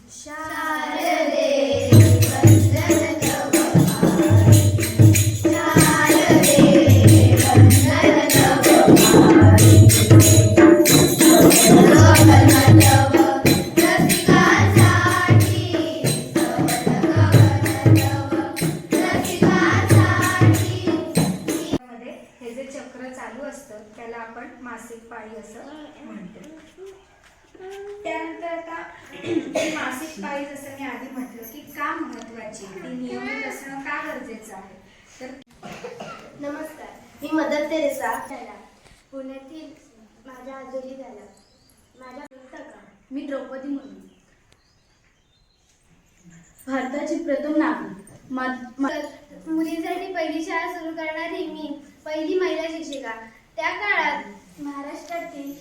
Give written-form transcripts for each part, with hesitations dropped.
चक्र चालू असतं त्याला आपण मासिक पाळी असं म्हणतो. त्यानंतर आता मासिक पाळी जसं मी आधी म्हटलं की का महत्वाची, ती नियमित असणं का गरजेचं आहे. तर नमस्कार, मी मदर तेरेसा पुण्यातील माझ्या आजोली झाला. मी द्रौपदी मुर्मू, भारताची प्रथम नागरिक. मुलींसाठी पहिली शाळा सुरू करणारी मी पहिली महिला शिक्षिका. त्या काळात महाराष्ट्रातील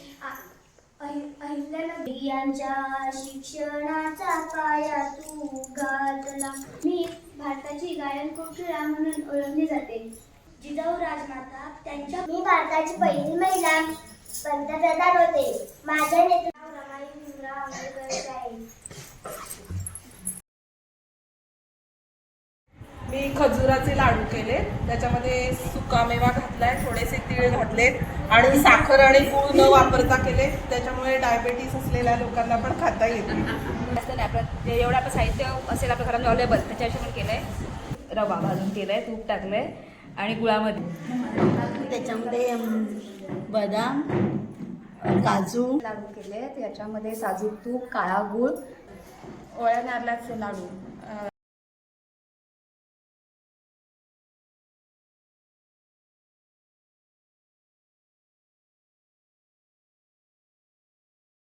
अहिल्यानगरी यांच्या शिक्षणाचा पाया तू घातला. मी भारताची गायन कोकिळा म्हणून ओळखली जाते. जिजाऊ राजमाता त्यांच्या. मी भारताची पहिली महिला पंतप्रधान होते. माझ्या नेतृत्वात रमाई भीमराव आंबेडकर आहे. मी खजुराचे लाडू केले, त्याच्यामध्ये सुकामेवा घातलाय, थोडेसे तीळ घातले आणि साखर आणि गूळ न वापरता केले. त्याच्यामुळे डायबेटीस असलेल्या लोकांना पण खाता येते. एवढं आपलं साहित्य असेल आपल्या घरात अवेलेबल त्याच्या हिशोबाने केलंय. रवा भाजून केलाय, तूप टाकलंय आणि गुळामध्ये त्याच्यामध्ये बदाम, काजू लाडू केले. याच्यामध्ये साजूक तूप, काळा गूळ, ओळ्या नारळाचे लाडू,